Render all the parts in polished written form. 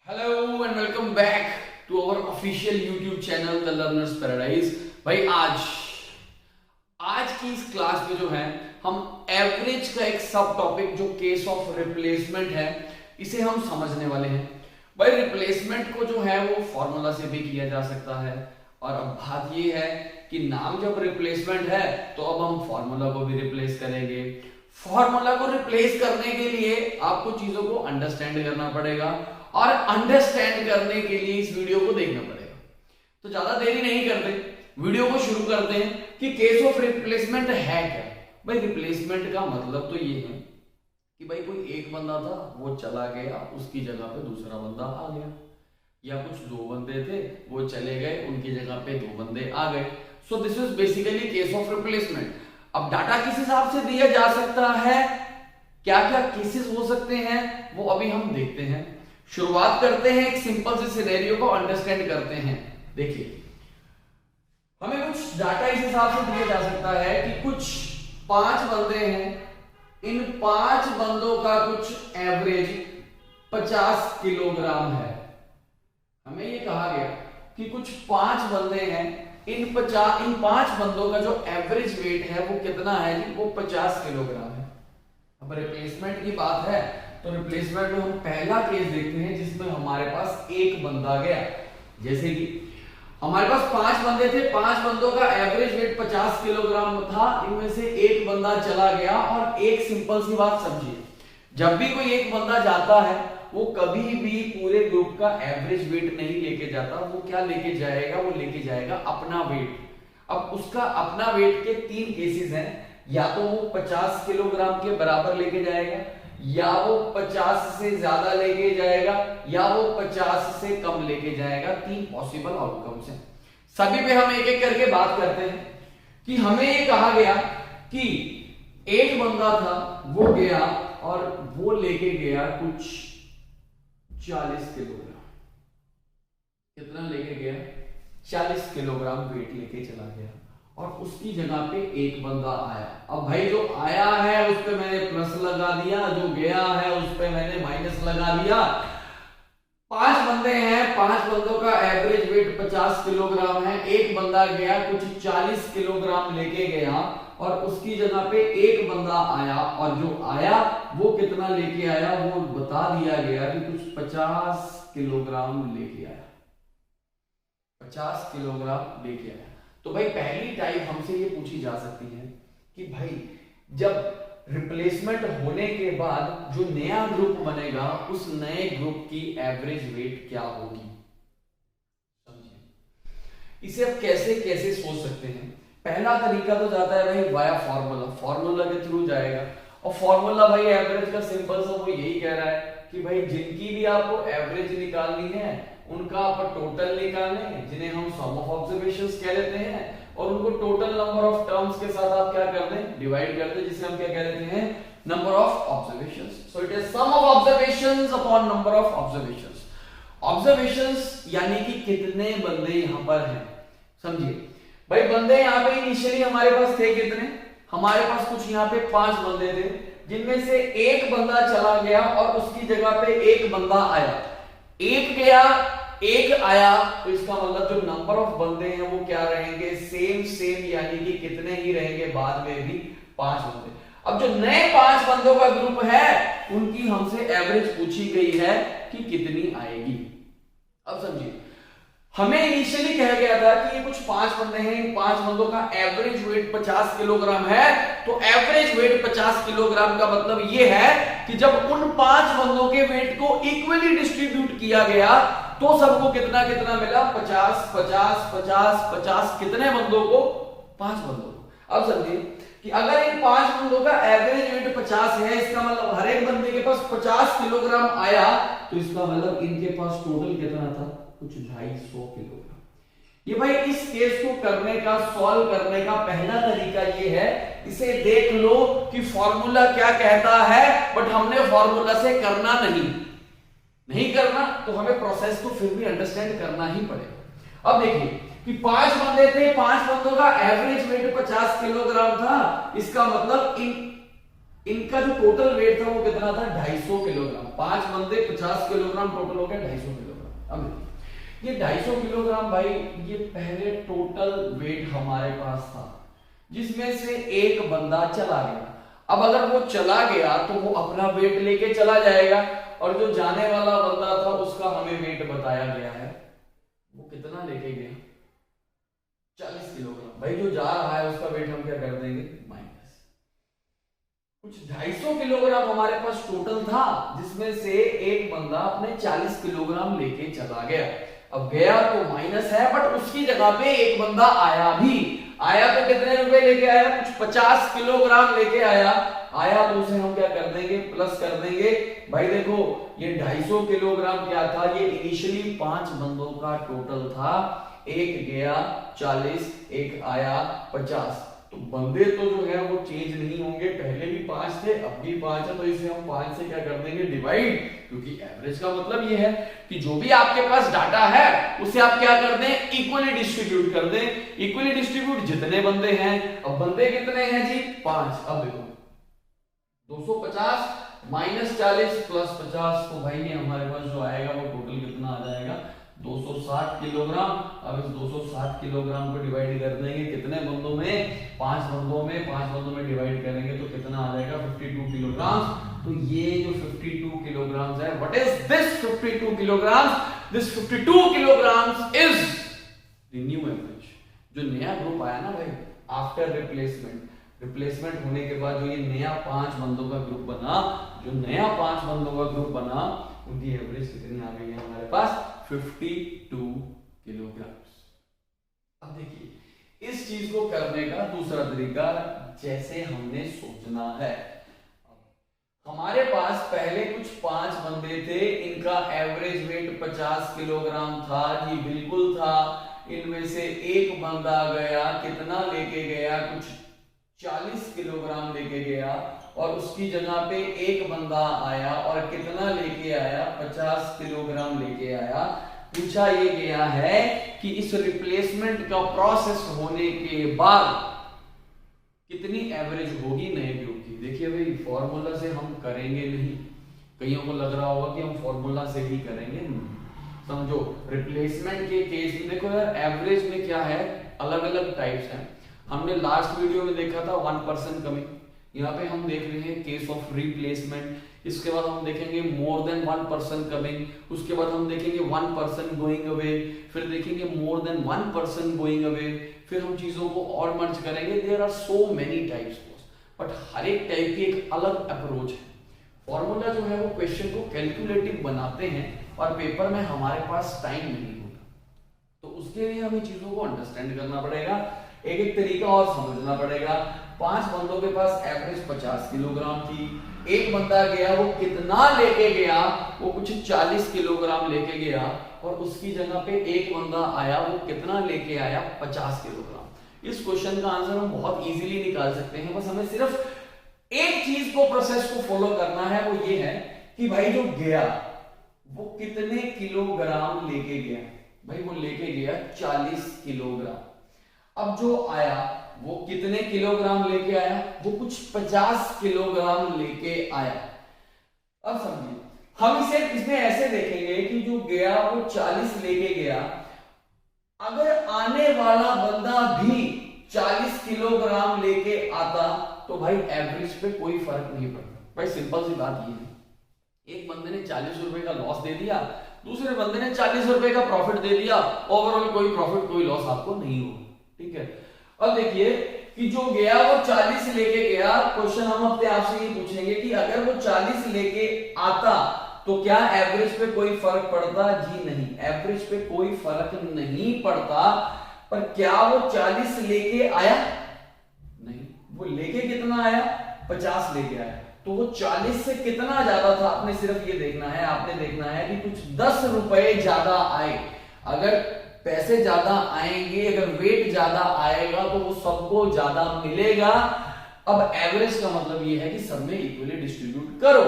Hello and welcome back to our official YouTube channel the learners paradise. भाई आज की इस क्लास में जो है हम एवरेज का एक सब टॉपिक जो केस ऑफ रिप्लेसमेंट है इसे हम समझने वाले हैं। भाई रिप्लेसमेंट को जो है वो फॉर्मूला से भी किया जा सकता है और अब बात ये है कि नाम जब रिप्लेसमेंट है तो अब हम फॉर्मूला को भी रिप्लेस करेंगे। फॉर्मूला को रिप्लेस करने के लिए आपको चीजों को अंडरस्टैंड करना पड़ेगा और अंडरस्टैंड करने के लिए इस वीडियो को देखना पड़ेगा। तो ज्यादा देरी नहीं करते, वीडियो को शुरू करते हैं कि केस ऑफ रिप्लेसमेंट है क्या। भाई रिप्लेसमेंट का मतलब तो ये है कि भाई कोई एक बंदा था वो चला गया, उसकी जगह पे दूसरा बंदा आ गया, या कुछ दो बंदे थे वो चले गए, उनकी जगह पे दो बंदे आ गए। So this is basically case of replacement. अब डाटा किस हिसाब से दिया जा सकता है, क्या क्या केसेस हो सकते हैं वो अभी हम देखते हैं। शुरुआत करते हैं एक सिंपल से सिनेरियो को अंडरस्टैंड करते हैं। देखिए हमें कुछ डाटा इस हिसाब से दिया जा सकता है कि कुछ 5 बंदे हैं, इन 5 बंदों का कुछ एवरेज 50 किलोग्राम है। हमें ये कहा गया कि कुछ 5 बंदे हैं, इन 5 बंदों का जो एवरेज वेट है वो कितना है जी, वो 50 किलोग्राम है। अब रिप्लेसमेंट की बात है तो रिप्लेसमेंट में हम पहला केस देखते हैं जिसमें हमारे पास एक बंदा गया। जैसे कि हमारे पास 5 बंदे थे, 5 बंदों का एवरेज वेट 50 किलोग्राम था, इनमें से एक बंदा चला गया। और एक सिंपल सी बात समझिए, जब भी कोई एक बंदा जाता है वो कभी भी पूरे ग्रुप का एवरेज वेट नहीं लेके जाता। वो क्या लेके जाएगा, वो लेके जाएगा अपना वेट। अब उसका अपना वेट के 3 केसेस हैं, या तो वो 50 किलोग्राम के बराबर लेके जाएगा, या वो 50 से ज्यादा लेके जाएगा, या वो 50 से कम लेके जाएगा। 3 पॉसिबल आउटकम्स हैं। सभी पे हम एक एक करके बात करते हैं कि हमें ये कहा गया कि एक बंदा था वो गया और वो लेके गया कुछ 40 किलोग्राम। कितना लेके गया, 40 किलोग्राम वेट लेके चला गया और उसकी जगह पे एक बंदा आया। अब भाई जो आया है उस पे मैंने प्लस लगा दिया, जो गया है उस पे मैंने माइनस लगा दिया। 5 बंदे हैं, 5 बंदों का एवरेज वेट 50 किलोग्राम है। एक बंदा गया कुछ 40 किलोग्राम लेके गया और उसकी जगह पे एक बंदा आया और जो आया वो कितना लेके आया वो बता दिया गया कि कुछ 50 किलोग्राम लेके आया। 50 किलोग्राम लेके आया। तो भाई पहली टाइप हमसे ये पूछी जा सकती है कि भाई जब रिप्लेसमेंट होने के बाद जो नया ग्रुप बनेगा उस नए ग्रुप की एवरेज वेट क्या होगी। समझिए इसे अब कैसे कैसे सोच सकते हैं। पहला तरीका तो जाता है भाई वाया फॉर्मूला, फॉर्मूला के थ्रू जाएगा। और फॉर्मूला भाई एवरेज का सिंपल सा वो यही कह रहा है कि भाई जिनकी भी आपको एवरेज निकालनी है उनका आप टोटल निकालें, जिन्हें हम सम ऑफ ऑब्जर्वेशंस कह लेते हैं, और उनको टोटल नंबर ऑफ टर्म्स के साथ आप क्या कर दें, डिवाइड कर दें, जिसे हम क्या कह देते हैं, number of observations. So it is sum of observations upon number of observations. Observations यानी कि कितने बंदे यहां पर हैं। समझिए भाई बंदे यहां पे इनिशियली हमारे पास थे कितने, हमारे पास कुछ यहां पे 5 बंदे थे, जिनमें से एक बंदा चला गया और उसकी जगह पे एक बंदा आया। एक गया एक आया, तो इसका मतलब जो नंबर ऑफ बंदे हैं वो क्या रहेंगे, सेम यानी कि कितने ही रहेंगे, बाद में भी 5 बंदे। अब जो नए 5 बंदों का ग्रुप है उनकी हमसे एवरेज पूछी गई है कि कितनी आएगी। अब समझिए हमें इनिशियली कहा गया था कि ये कुछ 5 बंदे हैं, इन 5 बंदों का एवरेज वेट 50 किलोग्राम है। तो एवरेज वेट 50 किलोग्राम का मतलब ये है कि जब उन 5 बंदों के वेट को इक्वली डिस्ट्रीब्यूट किया गया तो सबको कितना कितना मिला, 50 50 50 50। कितने बंदों को, 5 बंदों को। अब समझिए कि अगर इन 5 बंदों का एवरेज वेट 50 है, इसका मतलब हर एक बंदे के पास 50 किलोग्राम आया, तो इसका मतलब इनके पास टोटल कितना था, कुछ 250 किलोग्राम। ये भाई इस केस को करने का, सॉल्व करने का पहला तरीका ये है, इसे देख लो कि फॉर्मूला क्या कहता है, बट हमने फॉर्मूला से करना नहीं करना, तो हमें प्रोसेस को फिर भी अंडरस्टैंड करना ही पड़ेगा। अब देखिए कि 5 बंदे थे, 5 बंदों का एवरेज वेट 50 किलोग्राम था, इसका मतलब इन इनका जो टोटल वेट था वो कितना था 250 किलोग्राम। 5 बंदे 50 किलोग्राम, टोटल हो गया 250 किलोग्राम। अब ये 250 किलोग्राम भाई ये पहले टोटल वेट हमारे पास था, जिसमें से एक बंदा चला गया। अब अगर वो चला गया तो वो अपना वेट लेके चला जाएगा, और जो जाने वाला बंदा था उसका हमें वेट बताया गया है, वो कितना लेके गया 40 किलोग्राम। भाई जो जा रहा है उसका वेट हम क्या कर देंगे माइनस। कुछ 250 किलोग्राम हमारे पास टोटल था, जिसमें से एक बंदा अपने 40 किलोग्राम लेके चला गया। अब गया तो माइनस है, बट उसकी जगह पे एक बंदा आया भी। आया तो कितने रुपए लेके आया, कुछ 50 किलोग्राम लेके आया। आया तो उसे हम क्या कर देंगे प्लस कर देंगे। भाई देखो ये 250 किलोग्राम क्या था, ये इनिशियली 5 बंदों का टोटल था। एक गया 40, एक आया 50, तो बंदे तो जो है वो चेंज नहीं होंगे, पहले भी 5 थे अब भी 5 है, तो इसे हम 5 से क्या कर देंगे डिवाइड, क्योंकि एवरेज का मतलब ये है कि जो भी आपके पास डाटा है उसे आप क्या कर दें इक्वली डिस्ट्रीब्यूट कर दें। इक्वली डिस्ट्रीब्यूट जितने बंदे हैं, अब बंदे कितने हैं जी 5। अब देखो 250 माइनस 40 प्लस 50, तो भाई ये हमारे पास जो आएगा वो टोटल कितना आ जाएगा 260 किलोग्राम। अब इस 260 किलोग्राम को डिवाइड कर देंगे कितने बंदों में, 5 बंदों में। 5 बंदों में डिवाइड करेंगे तो कितना आ जाएगा 52 किलोग्राम। तो ये जो 52 किलोग्राम है, what is this 52 kilogram, this 52 kilogram is the new average. जो नया ग्रुप आया ना भाई आफ्टर रिप्लेसमेंट होने के बाद जो ये नया 5 बंदों का ग्रुप बना, जो नया 5 बंदों का ग्रुप बना, उनकी एवरेज कितनी आ गई है हमारे पास 52 किलोग्राम। अब देखिए इस चीज को करने का दूसरा तरीका जैसे हमने सोचना है। हमारे पास पहले कुछ 5 बंदे थे, इनका एवरेज वेट 50 किलोग्राम था जी, बिल्कुल था। इनमें से एक बंदा गया, कितना लेके गया, कुछ 40 किलोग्राम लेके गया, और उसकी जगह पे एक बंदा आया और कितना लेके आया 50 किलोग्राम लेके आया। पूछा ये गया है कि इस रिप्लेसमेंट का प्रोसेस होने के बाद कितनी एवरेज होगी नए ग्रुप की। देखिए भाई फॉर्मूला से हम करेंगे नहीं, कईयों को लग रहा होगा कि हम फॉर्मूला से ही करेंगे, समझो रिप्लेसमेंट के केस में देखो यार एवरेज में क्या है अलग अलग टाइप्स हैं। हमने लास्ट वीडियो में देखा था 1% कमिंग, यहाँ पे हम देख रहे हैं केस ऑफ रिप्लेसमेंट। इसके बाद हम देखेंगे मोर देन 1% कमिंग, उसके बाद हम देखेंगे 1% गोइंग अवे, फिर देखेंगे मोर देन 1% गोइंग अवे, फिर हम चीजों को और मर्ज करेंगे। There are so many types, but हर एक टाइप की एक अलग अप्रोच है। फॉर्मूला जो है वो क्वेश्चन को कैलकुलेटिव बनाते हैं और पेपर में हमारे पास टाइम नहीं होता, तो उसके लिए हमें चीजों को अंडरस्टैंड करना पड़ेगा, एक एक तरीका और समझना पड़ेगा। 5 बंदों के पास एवरेज 50 किलोग्राम थी, एक बंदा गया वो कितना लेके गया, वो कुछ 40 किलोग्राम लेके गया, और उसकी जगह पे एक बंदा आया वो कितना लेके आया 50 किलोग्राम। इस क्वेश्चन का आंसर हम बहुत इजीली निकाल सकते हैं, बस हमें सिर्फ एक चीज को प्रोसेस को फॉलो करना है, वो ये है कि भाई जो गया वो कितने किलोग्राम लेके गया। भाई वो लेके गया 40 किलोग्राम। अब जो आया वो कितने किलोग्राम लेके आया, वो कुछ 50 किलोग्राम लेके आया। अब समझिए हम इसे इसमें ऐसे देखेंगे कि जो गया वो 40 लेके गया, अगर आने वाला बंदा भी 40 किलोग्राम लेके आता तो भाई एवरेज पे कोई फर्क नहीं पड़ता। भाई सिंपल सी बात ये है, एक बंदे ने 40 रुपए का लॉस दे दिया, दूसरे बंदे ने 40 रुपए का प्रॉफिट दे दिया, ओवरऑल कोई प्रॉफिट कोई लॉस आपको नहीं होगा, ठीक है। अब देखिए कि जो गया वो 40 लेके गया, क्वेश्चन हम अपने आप से ये पूछेंगे कि अगर वो 40 लेके आता तो क्या एवरेज पे कोई फर्क पड़ता, जी नहीं, एवरेज पे कोई फर्क नहीं पड़ता। पर क्या वो 40 लेके आया, नहीं, वो लेके कितना आया 50 लेके आया, तो वो 40 से कितना ज्यादा था आपने सिर्फ ये देखना है, आपने देखना है कि कुछ 10 रुपए ज्यादा आए। अगर पैसे ज्यादा आएंगे, अगर वेट ज्यादा आएगा तो वो सबको ज्यादा मिलेगा। अब एवरेज का मतलब ये है कि सब में इक्वली डिस्ट्रीब्यूट करो,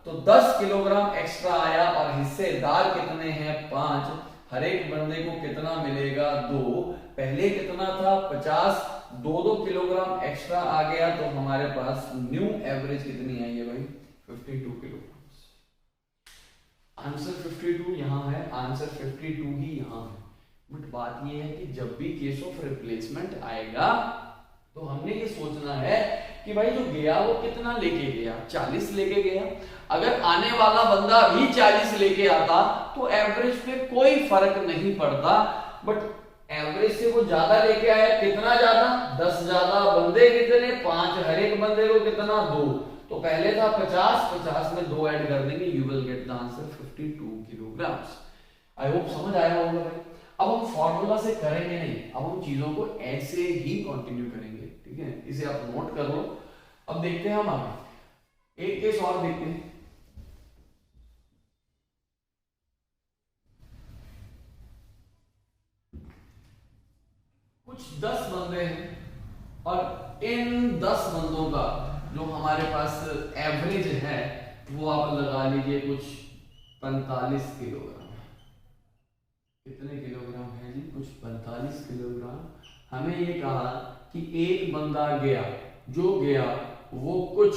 तो 10 किलोग्राम एक्स्ट्रा आया और हिस्सेदार कितने हैं 5, हर एक बंदे को कितना मिलेगा 2। पहले कितना था 50, 2 किलोग्राम एक्स्ट्रा आ गया तो हमारे पास न्यू एवरेज कितनी आई है भाई? 52 किलोग्राम। आंसर 52 यहाँ है, आंसर 52 ही यहाँ है। बट बात ये है कि जब भी केस ऑफ रिप्लेसमेंट आएगा तो हमने ये सोचना है कि भाई जो गया वो कितना लेके गया, 40 लेके गया। अगर आने वाला बंदा भी 40 लेके आता तो एवरेज पे कोई फर्क नहीं पड़ता, बट एवरेज से वो ज्यादा लेके आया। कितना ज्यादा? 10 ज्यादा। बंदे कितने? 5। हर एक बंदे को कितना? 2। तो पहले था 50, 50 में 2 ऐड कर देंगे, you will get the answer 52 kilograms. I hope समझ आया होगा भाई। अब हम फॉर्मूला से करेंगे नहीं, अब हम चीजों को ऐसे ही कंटिन्यू करेंगे, ठीक है? इसे आप नोट कर लो। अब देखते हैं हम आगे एक केस और देखते हैं। कुछ 10 बंदे हैं और इन 10 बंदों का जो हमारे पास एवरेज है वो आप लगा लीजिए कुछ 45 किलोग्राम। कितने किलोग्राम है जी? कुछ 45 किलोग्राम। हमें ये कहा कि एक बंदा गया, जो गया वो कुछ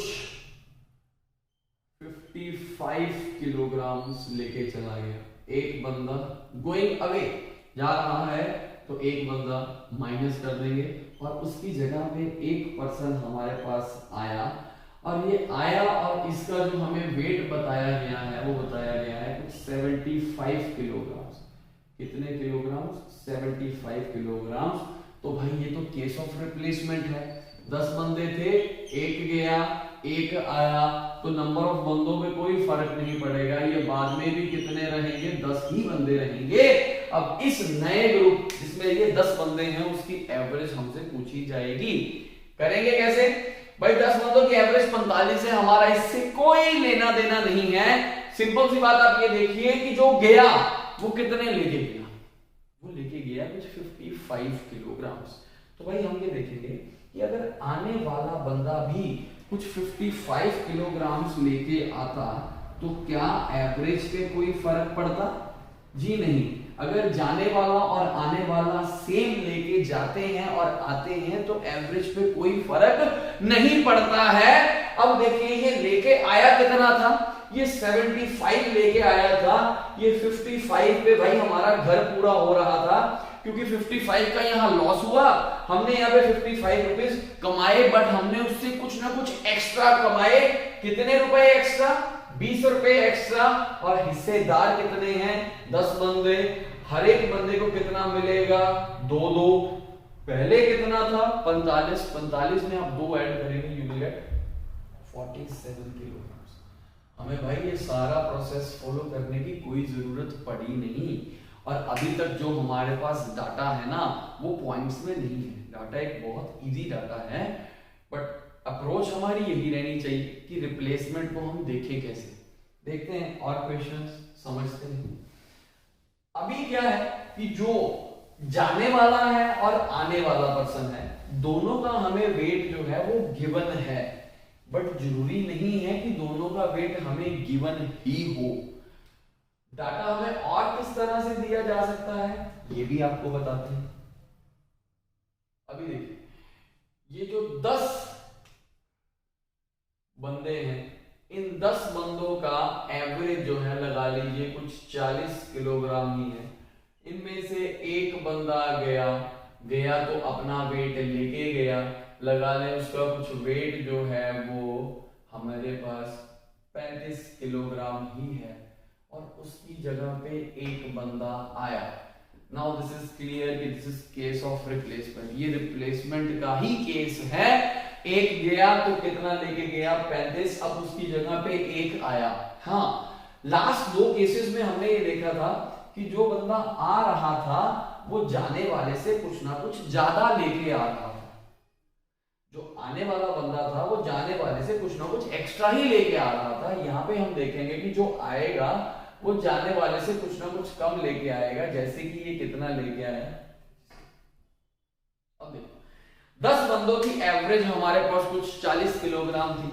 55 किलोग्राम लेके चला गया। एक बंदा गोइंग अवे जा रहा है तो एक बंदा माइनस कर देंगे और उसकी जगह पे एक पर्सन हमारे पास आया, और ये आया और इसका जो हमें वेट बताया गया है वो बताया गया है कुछ 75 किलोग्राम। कितने किलोग्राम? 75 किलोग्राम। तो भाई ये तो केस ऑफ रिप्लेसमेंट है। 10 बंदे थे, एक गया एक आया, तो नंबर ऑफ बंदों में कोई फर्क नहीं पड़ेगा। ये बाद में भी कितने रहेंगे? 10 ही बंदे रहेंगे। अब इस नए ग्रुप जिसमें ये 10 बंदे हैं उसकी एवरेज हमसे पूछी जाएगी। करेंगे कैसे भाई? 10 बंदों की एवरेज 45 है, हमारा इससे कोई लेना देना नहीं है। सिंपल सी बात, आप ये देखिए कि जो गया वो कितने लेके गया? वो लेके गया कुछ 55 किलोग्राम। तो भाई हम ये देखेंगे कि अगर आने वाला बंदा भी कुछ 55 किलोग्राम लेके आता तो क्या एवरेज पे कोई फर्क पड़ता? जी नहीं। अगर जाने वाला और आने वाला सेम लेके जाते हैं और आते हैं तो एवरेज पे कोई फर्क नहीं पड़ता है। अब देखिए ये लेके आया कितना था? ये 75 लेके आया था। ये 55 पे भाई हमारा घर पूरा हो रहा था, क्योंकि 55 का यहाँ लॉस हुआ। हमने यहाँ पे 55 रुपीज कमाए, बट हमने उससे कुछ ना कुछ एक्स्ट्रा कमाए। कितने रुपए एक्स्ट्रा? 20 रुपए एक्स्ट्रा। और हिस्सेदार कितने हैं? 10 बंदे। हर एक बंदे को कितना मिलेगा? 2-2। पहले कितना था? 45। 45 में आप 2 ऐड करेंगे, यू विल गेट 47 किलोग्राम। हमें भाई ये सारा प्रोसेस फॉलो करने की कोई जरूरत पड़ी नहीं। और अभी तक जो हमारे पास डाटा है ना वो पॉइंट्स में नहीं है। डाटा एक बहुत इजी डाटा है, बट अप्रोच हमारी यही रहनी चाहिए कि रिप्लेसमेंट को हम देखें कैसे। देखते हैं और क्वेश्चंस समझते हैं। अभी क्या है कि जो जाने वाला है और आने वाला पर्सन है, दोनों का हमें वेट जो है वो गिवन है, बट जरूरी नहीं है कि दोनों का वेट हमें गिवन ही हो। डाटा हमें और किस तरह से दिया जा सकता है ये भी आपको बताते हैं। अभी देखिए ये जो 10 बंदे हैं, इन 10 बंदों का एवरेज जो है लगा लीजिए कुछ 40 किलोग्राम ही है। इनमें से एक बंदा गया तो अपना वेट लेके गया, लगा लें उसका कुछ वेट जो है वो हमारे पास 35 किलोग्राम ही है, और उसकी जगह पे एक बंदा आया। नाउ दिस इज क्लियर कि this is case of replacement. ये रिप्लेसमेंट का ही केस है। एक गया तो कितना लेके गया? 35। अब उसकी जगह पे एक आया। हाँ, लास्ट 2 केसेस में हमने ये देखा था कि जो बंदा आ रहा था वो जाने वाले से कुछ ना कुछ ज्यादा लेके आ रहा था। जो आने वाला बंदा था वो जाने वाले से कुछ ना कुछ एक्स्ट्रा ही लेके आ रहा था। यहाँ पे हम देखेंगे कि जो आएगा वो जाने वाले से कुछ ना कुछ कम लेके आएगा, जैसे कि ये कितना लेके आया। अब देखो 10 बंदों की एवरेज हमारे पास कुछ 40 किलोग्राम थी।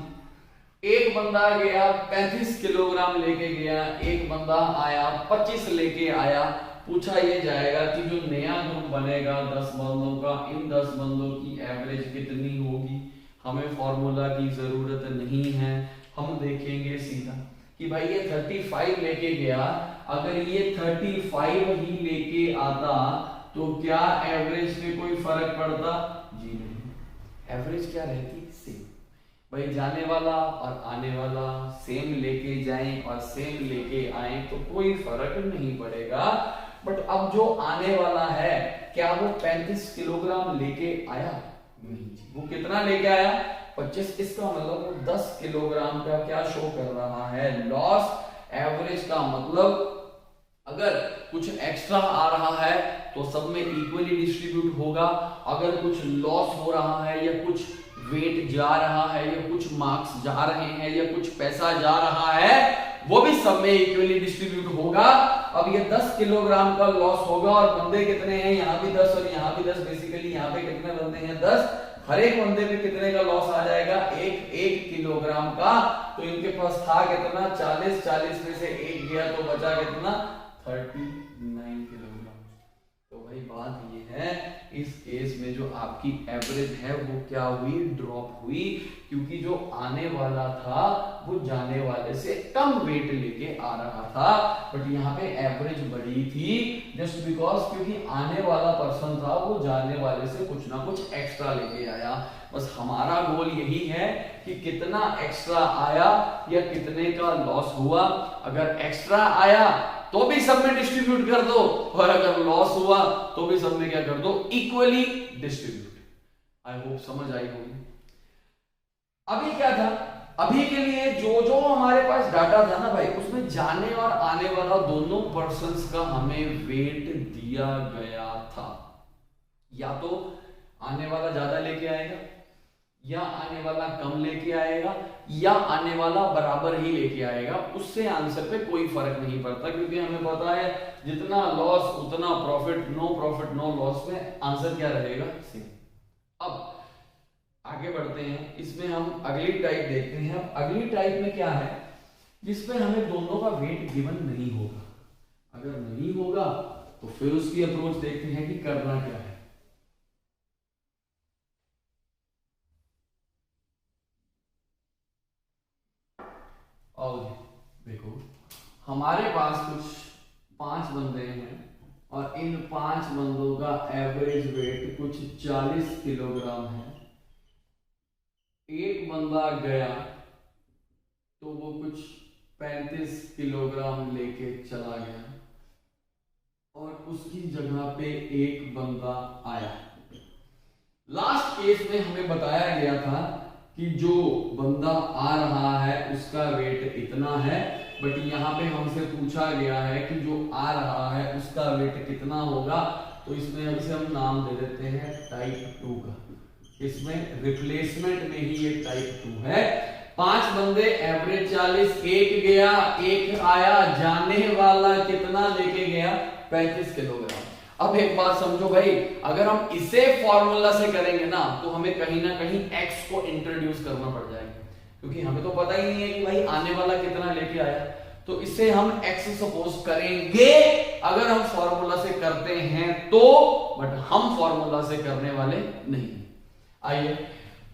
एक बंदा गया 35 किलोग्राम लेके गया, एक बंदा आया 25 लेके आया, पूछा ये जाएगा कि जो नया ग्रुप बनेगा 10 बंदों का, इन 10 बंदों की एवरेज कितनी होगी। हमें फॉर्मूला की जरूरत नहीं है, हम देखेंगे सीधा कि भाई ये 35 लेके गया, अगर ये 35 ही लेके आता तो क्या एवरेज पे कोई फर्क पड़ता? जी नहीं, एवरेज क्या रहती? सेम। भाई जाने वाला और आने वाला सेम लेके जाएं और सेम लेके आए तो कोई फर्क नहीं पड़ेगा। बट अब जो आने वाला है क्या वो 35 किलोग्राम लेके आया? नहीं। वो कितना लेके आया? 25। इसका मतलब वो 10 किलोग्राम का क्या शो कर रहा है? लॉस। एवरेज का मतलब अगर कुछ एक्स्ट्रा आ रहा है तो सब में इक्वली डिस्ट्रीब्यूट होगा, अगर कुछ लॉस हो रहा है या कुछ वेट जा रहा है या कुछ मार्क्स जा रहे हैं या कुछ पैसा जा रहा है वो भी सब में इक्वली डिस्ट्रीब्यूट होगा। अब ये 10 किलोग्राम का लॉस होगा और बंदे कितने हैं? यहाँ भी 10 और यहाँ भी 10, बेसिकली यहाँ पे कितने बंदे हैं? 10। हर एक बंदे पे कितने का लॉस आ जाएगा? एक किलोग्राम का। तो इनके पास था कितना? 40। 40 में से एक गया तो बचा कितना? 39 किलोग्राम। तो भाई बात ये है, इस केस में जो आपकी एवरेज है वो क्या हुई? ड्रॉप हुई, क्योंकि जो आने वाला था वो जाने वाले से कम वेट लेके आ रहा था। बट यहाँ पे एवरेज बढ़ी थी जस्ट बिकॉज क्योंकि आने वाला पर्सन था वो जाने वाले से कुछ ना कुछ एक्स्ट्रा लेके आया। बस हमारा गोल यही है कि कितना एक्स्ट्रा आया या कितने का लॉस हुआ। अगर एक्स्ट्रा आया तो भी सब में डिस्ट्रीब्यूट कर दो और अगर लॉस हुआ तो भी सब में क्या कर दो? Equally distribute. आई होप समझ आई होगी। अभी क्या था? अभी के लिए जो जो हमारे पास डाटा था ना भाई, उसमें जाने और आने वाला दोनों पर्संस का हमें वेट दिया गया था। या तो आने वाला ज्यादा लेके आएगा या आने वाला कम लेके आएगा या आने वाला बराबर ही लेके आएगा। उससे आंसर पे कोई फर्क नहीं पड़ता, क्योंकि हमें पता है जितना लॉस उतना प्रॉफिट, नो लॉस में आंसर क्या रहेगा? सेम। अब आगे बढ़ते हैं, इसमें हम अगली टाइप देखते हैं। अब अगली टाइप में क्या है जिसमें हमें दोनों का वेट गिवन नहीं होगा। अगर नहीं होगा तो फिर उसकी अप्रोच देखते हैं कि करना क्या है। और देखो हमारे पास कुछ 5 बंदे हैं और इन 5 बंदों का एवरेज वेट कुछ 40 किलोग्राम है। एक बंदा गया तो वो कुछ 35 किलोग्राम लेके चला गया और उसकी जगह पे एक बंदा आया। लास्ट केस में हमें बताया गया था कि जो बंदा आ रहा है उसका वेट इतना है, बट यहाँ पे हमसे पूछा गया है कि जो आ रहा है उसका वेट कितना होगा। तो इसमें इसे हम नाम दे देते हैं टाइप 2 का। इसमें रिप्लेसमेंट में ही ये टाइप 2 है। 5 बंदे, एवरेज 40, एक गया एक आया, जाने वाला कितना लेके गया? 35 किलोग्राम। अब एक बात समझो भाई, अगर हम इसे फॉर्मूला से करेंगे ना तो हमें कहीं ना कहीं x को इंट्रोड्यूस करना पड़ जाएगा, क्योंकि हमें तो पता ही नहीं है कि भाई आने वाला कितना लेके आया। तो इसे हम x सपोज करेंगे अगर हम फॉर्मूला से करते हैं तो, बट हम फॉर्मूला से करने वाले नहीं। आइए,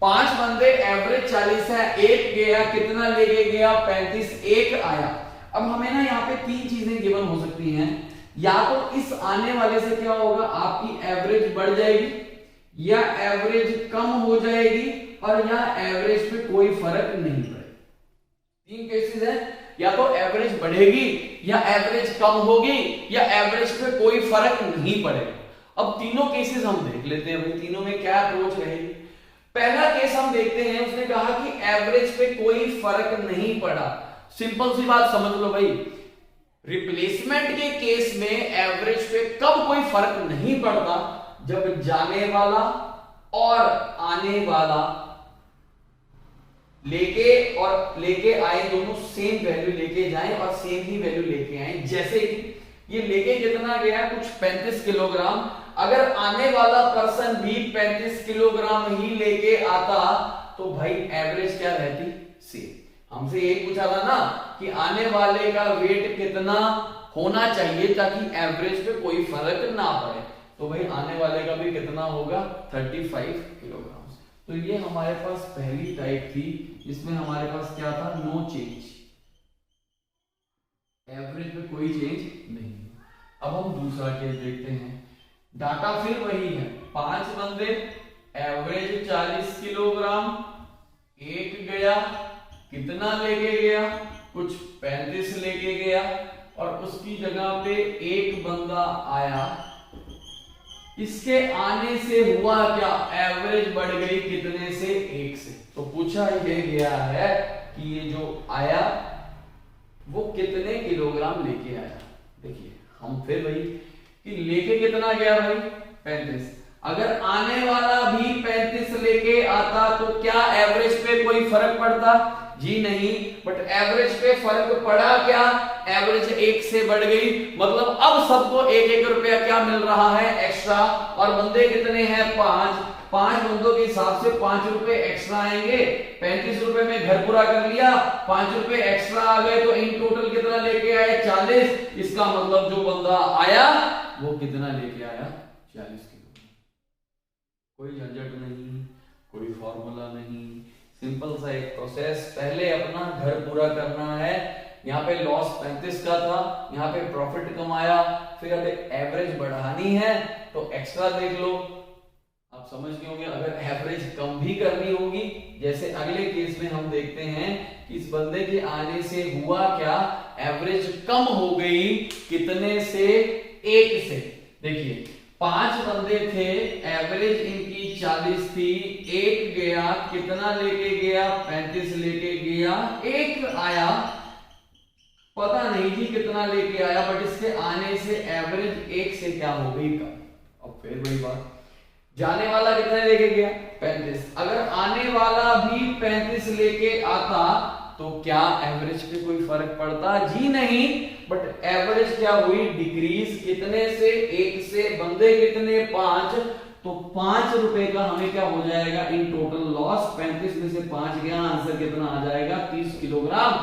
5 बंदे, एवरेज 40 है, एक गया, कितना लेके गया? 35, एक आया। अब हमें ना यहाँ पे 3 चीजें गिवन हो सकती हैं। या तो इस आने वाले से क्या होगा? आपकी एवरेज बढ़ जाएगी या एवरेज कम हो जाएगी और या एवरेज पे कोई फर्क नहीं पड़ेगा। 3 केसेस है, या तो एवरेज बढ़ेगी या एवरेज कम होगी या एवरेज पे कोई फर्क नहीं पड़ेगा। अब तीनों केसेस हम देख लेते हैं भाई, तीनों में क्या अप्रोच रहेगी। पहला केस हम देखते हैं, उसने कहा कि एवरेज पे कोई फर्क नहीं पड़ा। सिंपल सी बात समझ लो भाई, रिप्लेसमेंट के केस में एवरेज पे कब कोई फर्क नहीं पड़ता? जब जाने वाला और आने वाला लेके आए दोनों सेम वैल्यू लेके जाएं और सेम ही वैल्यू लेके आए। जैसे कि ये लेके कितना गया? कुछ 35 किलोग्राम। अगर आने वाला पर्सन भी 35 किलोग्राम ही लेके आता तो भाई एवरेज क्या रहती? सेम। हमसे ये पूछा था ना कि आने वाले का वेट कितना होना चाहिए ताकि एवरेज पे कोई फर्क ना पड़े। तो भाई आने वाले का भी कितना होगा 35 किलोग्राम। तो ये हमारे पास पहली टाइप थी जिसमें हमारे पास क्या था, नो चेंज, एवरेज में कोई चेंज नहीं। अब हम दूसरा केस देखते हैं। डाटा फिर वही है, 5 बंदे, एवरेज 40 किलोग्राम, एक गया, कितना लेके गया, कुछ 35 लेके गया, और उसकी जगह पे एक बंदा आया। इसके आने से हुआ क्या, एवरेज बढ़ गई कितने से, 1 से। तो पूछा ये गया है कि ये जो आया वो कितने किलोग्राम लेके आया। देखिए हम फिर वही कि लेके कितना गया भाई 35। अगर आने वाला भी 35 लेके आता तो क्या एवरेज पे कोई फर्क पड़ता, जी नहीं। बट एवरेज पे फर्क पड़ा क्या, एवरेज 1 से बढ़ गई, मतलब अब सबको 1-1 रुपया क्या मिल रहा है, एक्स्ट्रा। और बंदे कितने हैं, 5 बंदों के हिसाब से 5 रुपए एक्स्ट्रा आएंगे। 35 रुपए में घर पूरा कर लिया, 5 रुपए एक्स्ट्रा आ गए, तो इन टोटल कितना लेके आए, 40। इसका मतलब जो बंदा आया वो कितना लेके आया, 40 किलो। कोई झंझट नहीं, कोई फॉर्मूला नहीं, सिंपल सा एक प्रोसेस। पहले अपना घर पूरा करना है। यहाँ पे लॉस 35 का था, यहाँ पे प्रॉफिट कमाया, फिर अब एवरेज बढ़ानी है तो एक्स्ट्रा देख लो। आप समझ गए होंगे। अगर एवरेज कम भी करनी होगी, जैसे अगले केस में हम देखते हैं कि इस बंदे के आने से हुआ क्या, एवरेज कम हो गई कितने से, 1 से। देखिए 5 बंदे थे, एवरेज इनकी 40 थी, एक गया, कितना लेके गया, 35 लेके गया, एक आया, पता नहीं जी कितना लेके आया, बट इसके आने से एवरेज 1 से क्या हो गई कम। अब फिर वही बात, जाने वाला कितने लेके गया, 35। अगर आने वाला भी 35 लेके आता तो क्या एवरेज पे कोई फर्क पड़ता, जी नहीं। बट एवरेज क्या हुई, डिक्रीज, कितने से, 1 से। बंदे कितने, 5, तो 5 रुपए का हमें क्या हो जाएगा, इन टोटल लॉस। 35 में से 5 गया, आंसर कितना आ जाएगा, 30 किलोग्राम।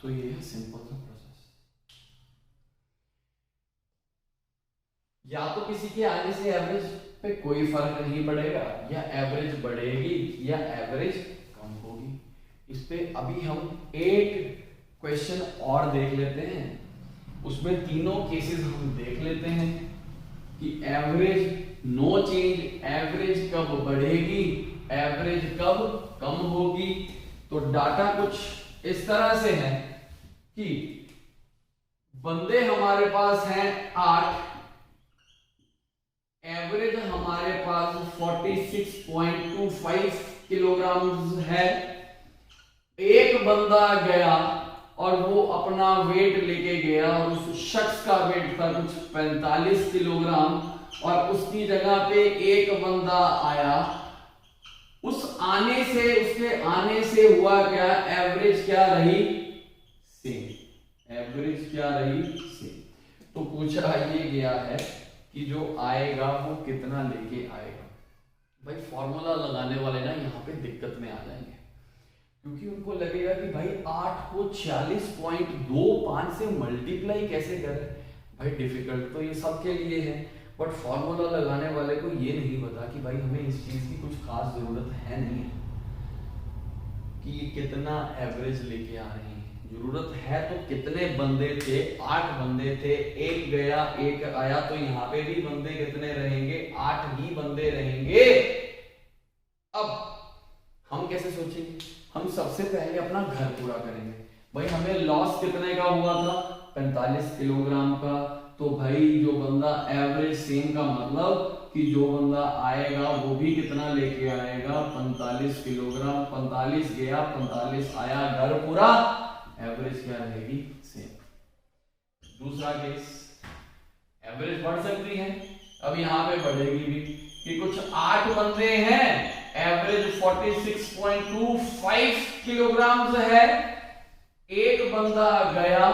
तो ये है सिंपल सा प्रोसेस। या तो किसी के आने से एवरेज पे कोई फर्क नहीं पड़ेगा, या एवरेज बढ़ेगी या एवरेज कम होगी। इस पे अभी हम एक क्वेश्चन और देख लेते हैं, उसमें तीनों केसेस हम देख लेते हैं कि एवरेज नो चेंज, एवरेज कब बढ़ेगी, एवरेज कब कम होगी। तो डाटा कुछ इस तरह से है कि बंदे हमारे पास हैं 8, एवरेज हमारे पास 46.25 किलोग्राम है। एक बंदा गया और वो अपना वेट लेके गया, और उस शख्स का वेट था कुछ 45 किलोग्राम, और उसकी जगह पे एक बंदा आया। उस आने से, उसके आने से हुआ क्या, एवरेज क्या रही, सेम। एवरेज क्या रही, सेम। तो पूछा ये गया है कि जो आएगा वो कितना लेके आएगा। भाई फॉर्मूला लगाने वाले ना यहाँ पे दिक्कत में आ जाएंगे, क्योंकि उनको लगेगा कि भाई 8 को 40.25 से मल्टीप्लाई कैसे करें। भाई डिफिकल्ट तो ये सबके लिए है, बट फॉर्मूला लगाने वाले को ये नहीं पता कि भाई हमें इस चीज की कुछ खास जरूरत है नहीं है कि ये कितना एवरेज लेके आ रहे हैं। जरूरत है तो कितने बंदे थे, 8 बंदे थे, एक गया एक आया, तो यहाँ पे भी बंदे कितने रहेंगे, 8 ही बंदे रहेंगे। अब हम कैसे सोचेंगे, हम सबसे पहले अपना घर पूरा करेंगे। भाई हमें लॉस कितने का हुआ था, 45 किलोग्राम का। तो भाई जो बंदा एवरेज सेम का मतलब कि जो बंदा आएगा वो भी कितना लेके आएगा, 45 किलोग्राम। 45 गया, 45 आया, घर पूरा, एवरेज क्या रहेगी, सेम। दूसरा केस, एवरेज बढ़ सकती है, अब यहां पे बढ़ेगी भी कि कुछ 8 बंदे हैं, एवरेज 46.25 किलोग्राम है। एक बंदा गया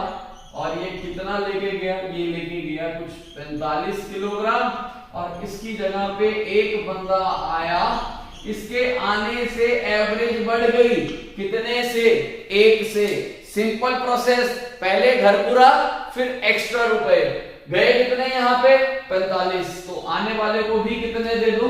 और ये कितना लेके गया, ये लेके गया कुछ 45 किलोग्राम, और इसकी जगह पे एक बंदा आया। इसके आने से एवरेज बढ़ गई कितने से, एक से। सिंपल प्रोसेस, पहले घर पूरा फिर एक्स्ट्रा रुपए। गए कितने यहां पे 45, तो आने वाले को भी कितने दे दो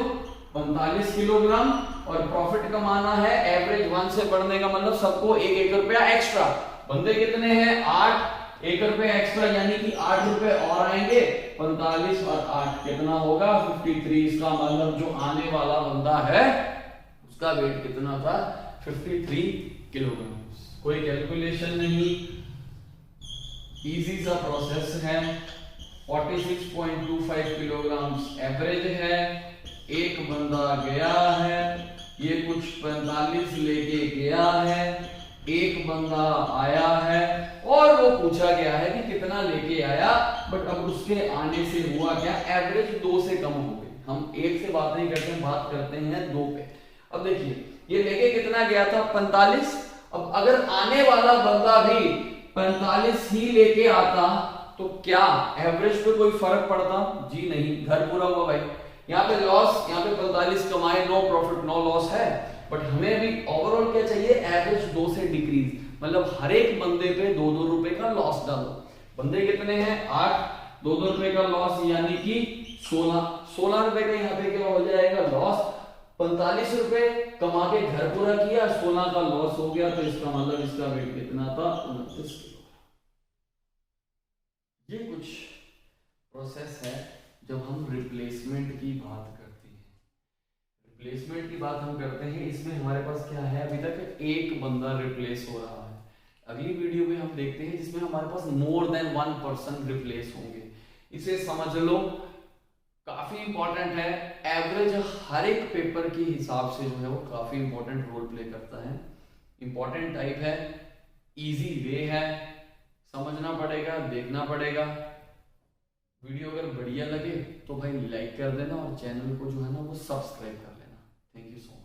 45 किलोग्राम। और प्रॉफिट कमाना है एवरेज 1 से बढ़ने का मतलब सबको 1 रुपया एक्स्ट्रा। बंदे कितने हैं 8, 1 रुपया एक्स्ट्रा यानी कि 8 रुपए और आएंगे। 45 और 8 कितना होगा 53। इसका मतलब जो आने वाला बंदा है उसका वेट कितना था 53 किलोग्राम। कोई कैलकुलेशन नहीं, इजी सा प्रोसेस है। 46.25 किलोग्राम एवरेज है। एक बंदा गया है, ये कुछ 45 लेके गया है। एक बंदा आया है और वो पूछा गया है कि कितना लेके आया, बट अब उसके आने से हुआ क्या, एवरेज 2 से कम हो गई। हम 1 से बात नहीं करते हैं, बात करते हैं 2 पे। अब देखिए ये लेके कितना गया था 45। अब अगर आने वाला बंदा भी 45 ही लेके आता तो क्या एवरेज पे कोई फर्क पड़ता? जी नहीं, घर पूरा हुआ भाई। यहाँ पे लॉस, यहाँ पे 45 कमाए, नो प्रॉफिट नो लॉस है। बट हमें अभी ओवरऑल क्या चाहिए, एवरेज 2 से डिक्रीज, मतलब हर एक बंदे पे 2-2 रुपए का लॉस डालो। बंदे कितने हैं 8, 2-2 रुपए का लॉस यानी कि 16 रुपए का यहाँ पे क्या हो जाएगा लॉस। 45 रुपए कमा के घर पूरा किया, 16 का लॉस हो गया, तो इसका मतलब इसका वेट कितना था 29 किलो। ये कुछ प्रोसेस है जब हम रिप्लेसमेंट की बात करते हैं। रिप्लेसमेंट की बात हम करते हैं, इसमें हमारे पास क्या है, अभी तक एक बंदा रिप्लेस हो रहा है। अगली वीडियो में हम देखते हैं जिसमें हमारे पास मोर देन 1 पर्सन रिप्लेस होंगे। इसे समझ लो, काफी इंपॉर्टेंट है। एवरेज हर एक पेपर के हिसाब से जो है वो काफी इंपॉर्टेंट रोल प्ले करता है। इंपॉर्टेंट टाइप है, इजी वे है, समझना पड़ेगा, देखना पड़ेगा। वीडियो अगर बढ़िया लगे तो भाई लाइक कर देना और चैनल को जो है ना वो सब्सक्राइब कर लेना। Thank you so much.